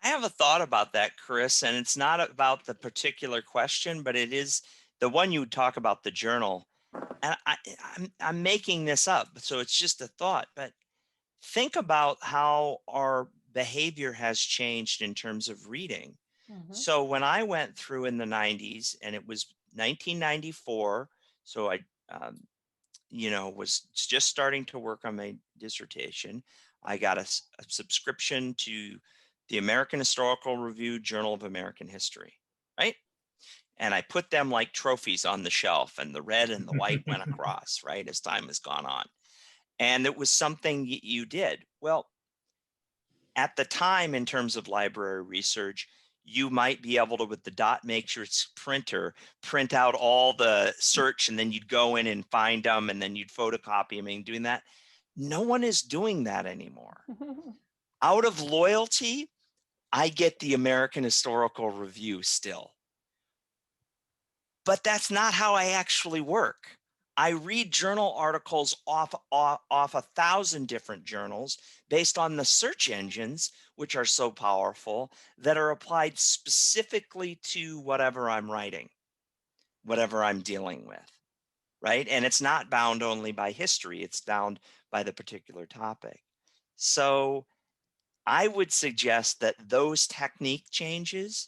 I have a thought about that, Chris, and it's not about the particular question, but it is the one you talk about, the journal. And I'm making this up, so it's just a thought. But think about how our behavior has changed in terms of reading. Hmm. So when I went through in the 90s, and it was 1994, so I, was just starting to work on my dissertation. I got a subscription to the American Historical Review Journal of American History, right? And I put them like trophies on the shelf, and the red and the white went across, right, as time has gone on. And it was something you did. Well, at the time, in terms of library research, you might be able to, with the dot matrix printer, print out all the search, and then you'd go in and find them, and then you'd photocopy them and doing that. No one is doing that anymore. Out of loyalty, I get the American Historical Review still. But that's not how I actually work. I read journal articles off 1,000 different journals based on the search engines, which are so powerful, that are applied specifically to whatever I'm writing, whatever I'm dealing with, right? And it's not bound only by history, it's bound by the particular topic. So I would suggest that those technique changes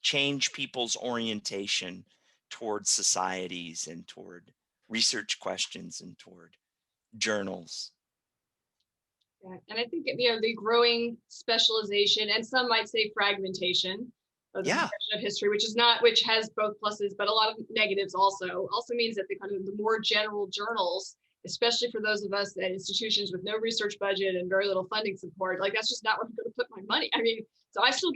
change people's orientation towards societies and toward research questions and toward journals. Yeah. And I think, the growing specialization, and some might say fragmentation of the Yeah. profession of history, which has both pluses, but a lot of negatives also means that the more general journals, especially for those of us at institutions with no research budget and very little funding support, like that's just not where I'm going to put my money. I mean, so I actually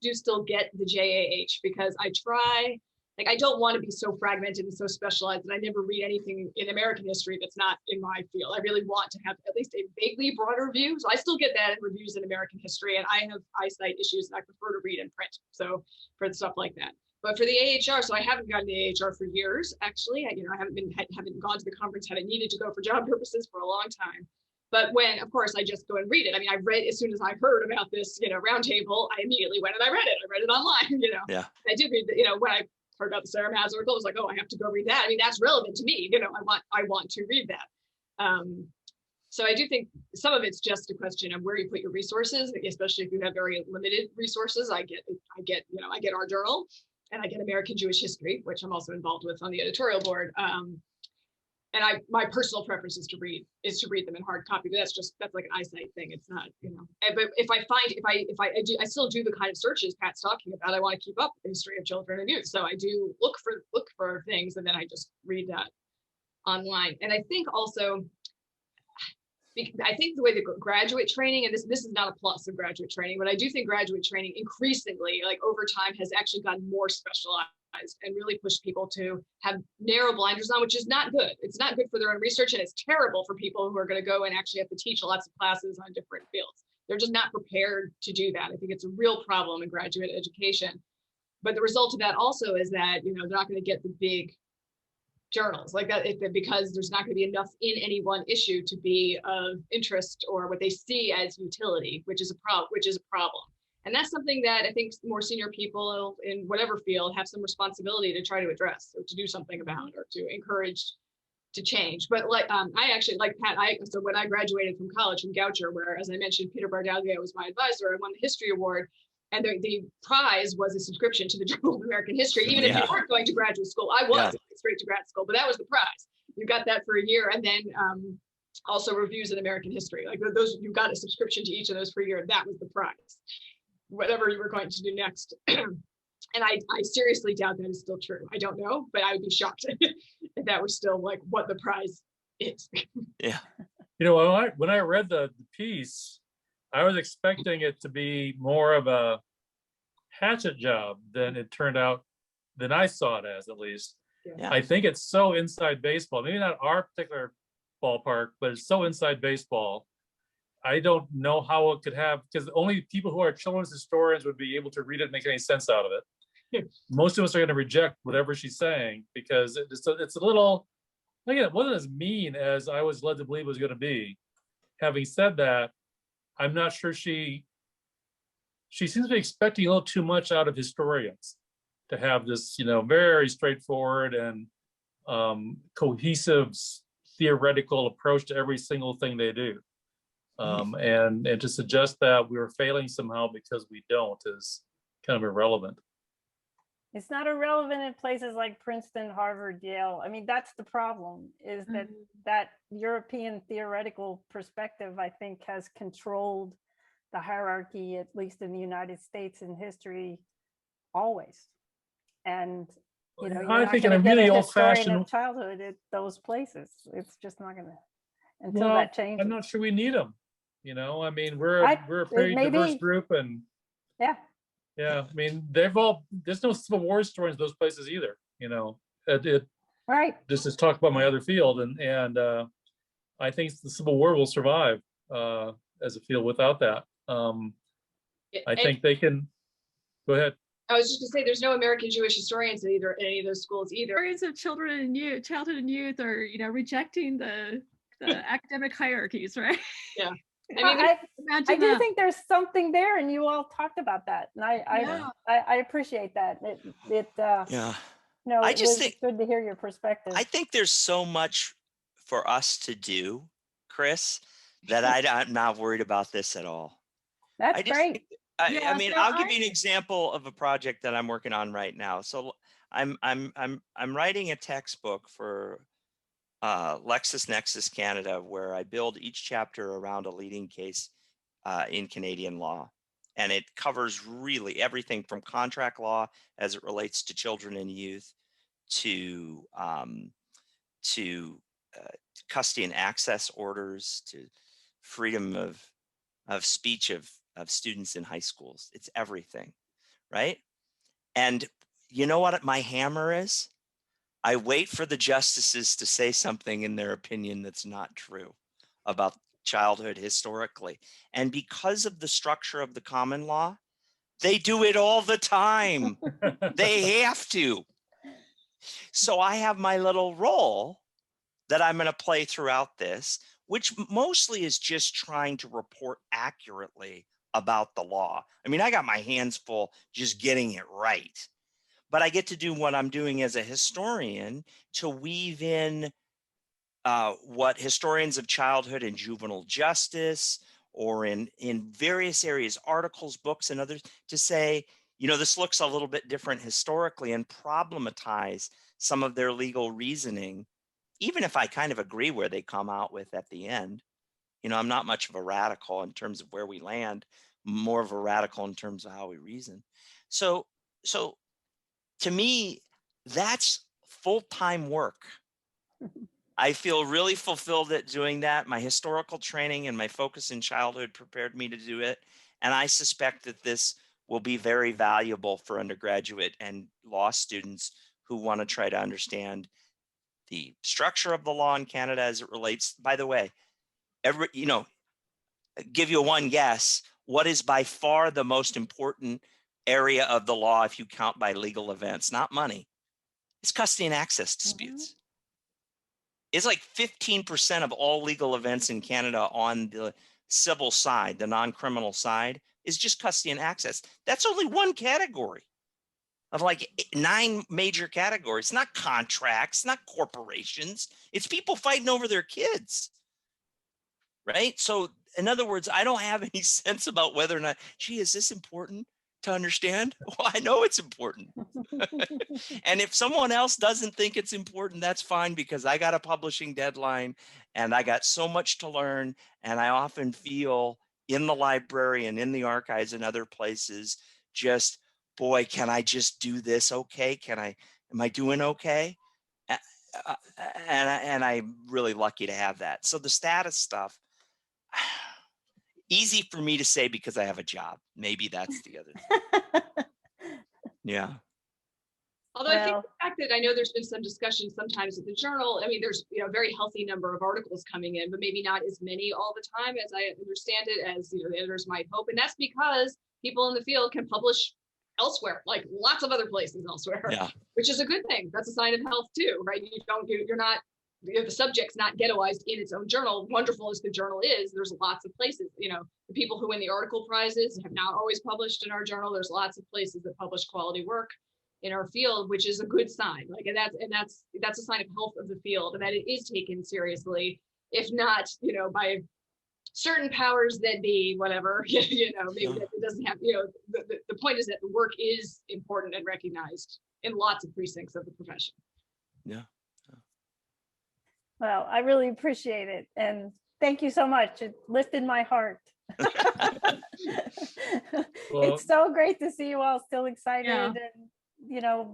do still get the JAH because I try, like, I don't want to be so fragmented and so specialized that I never read anything in American history that's not in my field. I really want to have at least a vaguely broader view. So I still get that in reviews in American history, and I have eyesight issues and I prefer to read in print. So for stuff like that. But for the AHR, so I haven't gotten the AHR for years, actually. I haven't gone to the conference, haven't needed to go for job purposes for a long time. But when, of course, I just go and read it. I mean, I read as soon as I heard about this, roundtable, I immediately went and I read it. I read it online, Yeah. I did read, when I heard about the Sarah Maz article, I was like, oh, I have to go read that. I mean, that's relevant to me. I want to read that. So I do think some of it's just a question of where you put your resources, especially if you have very limited resources. I get our journal, and I get American Jewish History, which I'm also involved with on the editorial board. And my personal preference is to read them in hard copy, but that's like an eyesight thing. It's not, but I still do the kind of searches Pat's talking about. I want to keep up with the history of children and youth. So I do look for things, and then I just read that online. And I think also, the way the graduate training, and this is not a plus of graduate training, but I do think graduate training increasingly, like over time, has actually gotten more specialized and really pushed people to have narrow blinders on, which is not good. It's not good for their own research, and it's terrible for people who are going to go and actually have to teach lots of classes on different fields. They're just not prepared to do that. I think it's a real problem in graduate education. But the result of that also is that, they're not going to get the big journals like that because there's not going to be enough in any one issue to be of interest or what they see as utility, which is a problem. And that's something that I think more senior people in whatever field have some responsibility to try to address or to do something about or to encourage to change. But I actually, like Pat, so when I graduated from college from Goucher, where, as I mentioned, Peter Bardaglio was my advisor, I won the history award. And the prize was a subscription to the Journal of American History, even if you weren't going to graduate school. I was straight to grad school, but that was the prize. You got that for a year, and then also reviews in American history. Like those, you got a subscription to each of those for a year. That was the prize. Whatever you were going to do next. And I seriously doubt that is still true. I don't know, but I would be shocked if that was still like what the prize is. Yeah. When I read the piece, I was expecting it to be more of a hatchet job than it turned out, than I saw it as, at least. Yeah. I think it's so inside baseball, maybe not our particular ballpark, but it's so inside baseball. I don't know how it could have, because only people who are children's historians would be able to read it and make any sense out of it. Most of us are going to reject whatever she's saying because it's a little, again, it wasn't as mean as I was led to believe it was going to be. Having said that, I'm not sure she she seems to be expecting a little too much out of historians to have this, very straightforward and cohesive theoretical approach to every single thing they do. And to suggest that we're failing somehow because we don't is kind of irrelevant. It's not irrelevant in places like Princeton, Harvard, Yale. I mean, that's the problem, is that that European theoretical perspective, I think, has controlled the hierarchy, at least in the United States in history, always. And you're I not think in going a to get really a historian old-fashioned of childhood at those places. It's just not going to, until well, that changes. I'm not sure we need them. I mean, we're a pretty diverse group, and yeah, I mean, there's no Civil War stories in those places either. right. This is talk about my other field, and I think the Civil War will survive as a field without that. I think they can. Go ahead. I was just gonna say, there's no American Jewish historians in any of those schools either. Historians of childhood and youth are, rejecting the academic hierarchies, right? Yeah. I do think there's something there, and you all talked about that, and I appreciate that. I just think good to hear your perspective. I think there's so much for us to do, Chris, that I'm not worried about this at all. That's great. I mean, I'll give you an example of a project that I'm working on right now. So I'm writing a textbook for LexisNexis Canada, where I build each chapter around a leading case in Canadian law. And it covers really everything from contract law as it relates to children and youth to custody and access orders, to freedom of speech of students in high schools. It's everything, right? And you know what my hammer is? I wait for the justices to say something in their opinion that's not true about childhood historically. And because of the structure of the common law, they do it all the time. They have to. So I have my little role that I'm going to play throughout this, which mostly is just trying to report accurately about the law. I mean, I got my hands full just getting it right. But I get to do what I'm doing as a historian, to weave in what historians of childhood and juvenile justice, or in various areas, articles, books, and others, to say, this looks a little bit different historically, and problematize some of their legal reasoning, even if I kind of agree where they come out with at the end. I'm not much of a radical in terms of where we land, more of a radical in terms of how we reason. So to me, that's full-time work. I feel really fulfilled at doing that. My historical training and my focus in childhood prepared me to do it. And I suspect that this will be very valuable for undergraduate and law students who want to try to understand the structure of the law in Canada as it relates. By the way, give you one guess, what is by far the most important area of the law if you count by legal events? Not money. It's custody and access disputes. It's like 15% of all legal events in Canada on the civil side, the non-criminal side, is just custody and access. That's only one category of like 9 major categories. Not contracts, not corporations. It's people fighting over their kids, right? So in other words, I don't have any sense about whether or not, gee, is this important to understand? Well, I know it's important. And if someone else doesn't think it's important, that's fine, because I got a publishing deadline and I got so much to learn. And I often feel in the library and in the archives and other places, just, boy, can I just do this okay? Am I doing okay? And I'm really lucky to have that. So the status stuff, easy for me to say because I have a job. Maybe that's the other thing. Yeah. Although I think the fact that I know there's been some discussion sometimes at the journal, I mean, there's a very healthy number of articles coming in, but maybe not as many all the time as I understand it, as the editors might hope. And that's because people in the field can publish elsewhere, like lots of other places elsewhere, which is a good thing. That's a sign of health too, right? You're not the subject's not ghettoized in its own journal. Wonderful as the journal is, there's lots of places, the people who win the article prizes have not always published in our journal. There's lots of places that publish quality work in our field, which is a good sign. Like, and that's a sign of health of the field, and that it is taken seriously, if not, by certain powers that be, whatever, maybe that it doesn't have, the point is that the work is important and recognized in lots of precincts of the profession. Yeah. Well, I really appreciate it. And thank you so much. It lifted my heart. Well, It's so great to see you all still excited. Yeah. And,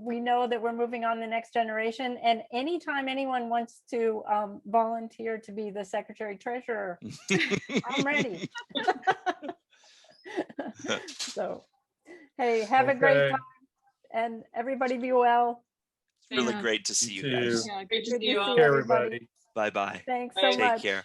we know that we're moving on to the next generation. And anytime anyone wants to volunteer to be the secretary treasurer, I'm ready. So, hey, have a great okay. time. And everybody be well. Really Yeah. great to see You you too. guys. Yeah, great to Good see to you see all. Take care, everybody. everybody. Bye bye. Thanks Bye. so Take much. care.